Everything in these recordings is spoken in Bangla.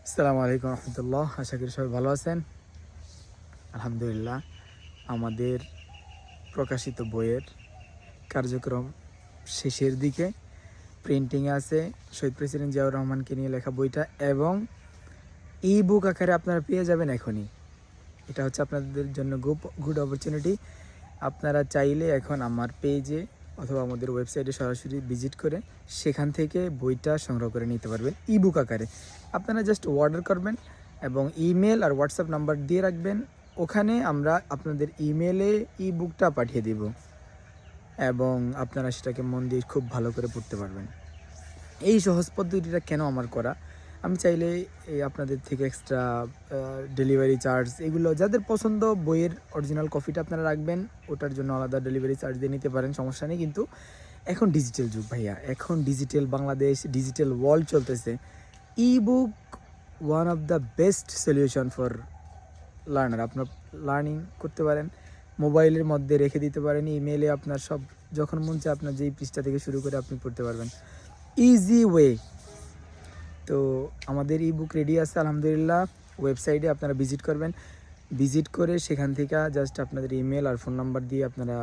আসসালামু আলাইকুম রহমতুল্লাহ। আশা করি সবাই ভালো আছেন। আলহামদুলিল্লাহ, আমাদের প্রকাশিত বইয়ের কার্যক্রম শেষের দিকে। প্রিন্টিংয়ে আছে শহীদ প্রেসিডেন্ট জিয়াউর রহমানকে নিয়ে লেখা বইটা, এবং ই বুক আকারে আপনারা পেয়ে যাবেন এখনই। এটা হচ্ছে আপনাদের জন্য গুড অপরচুনিটি। আপনারা চাইলে এখন আমার পেজে অথবা আমাদের ওয়েবসাইটে সরাসরি ভিজিট করে সেখান থেকে বইটা সংগ্রহ করে নিতে পারবেন ই বুক আকারে। আপনারা জাস্ট অর্ডার করবেন এবং ইমেল আর হোয়াটসঅ্যাপ নাম্বার দিয়ে রাখবেন। ওখানে আমরা আপনাদের ইমেলে ই বুকটা পাঠিয়ে দিব এবং আপনারা সেটাকে মন দিয়ে খুব ভালো করে পড়তে পারবেন। এই সহজ পদ্ধতিটা কেন আমার করা, আমি চাইলে আপনাদের থেকে এক্সট্রা ডেলিভারি চার্জ এগুলো যাদের পছন্দ, বইয়ের অরিজিনাল কপিটা আপনারা রাখবেন, ওটার জন্য আলাদা ডেলিভারি চার্জ দিয়ে নিতে পারেন, সমস্যা নেই। কিন্তু এখন ডিজিটাল যুগ ভাইয়া, এখন ডিজিটাল বাংলাদেশ, ডিজিটাল ওয়ার্ল্ড চলতেছে। E book one of the best solution for learner. আপনার লার্নিং করতে পারেন, মোবাইলের মধ্যে রেখে দিতে পারেন, ইমেলে আপনার সব যখন মন চায় আপনার যেই পৃষ্ঠা থেকে শুরু করে আপনি পড়তে পারবেন ইজি ওয়ে। তো আমাদের ই বুক রেডি আছে আলহামদুলিল্লাহ। ওয়েবসাইটে আপনারা ভিজিট করবেন, ভিজিট করে সেখান থেকে জাস্ট আপনাদের ইমেল আর ফোন নাম্বার দিয়ে আপনারা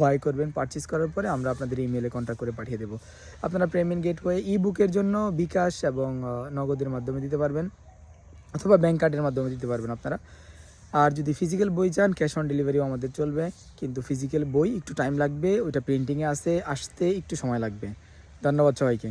বাই করবেন। পারচেস করার পরে আমরা আপনাদের ইমেলে কন্ট্যাক্ট করে পাঠিয়ে দেবো। আপনারা পেমেন্ট গেটওয়ে ই বুকের জন্য বিকাশ এবং নগদের মাধ্যমে দিতে পারবেন অথবা ব্যাঙ্ক কার্ডের মাধ্যমে দিতে পারবেন আপনারা। আর যদি ফিজিক্যাল বই চান, ক্যাশ অন ডেলিভারিও আমাদের চলবে, কিন্তু ফিজিক্যাল বই একটু টাইম লাগবে, ওইটা প্রিন্টিংয়ে আসতে একটু সময় লাগবে। ধন্যবাদ সবাইকে।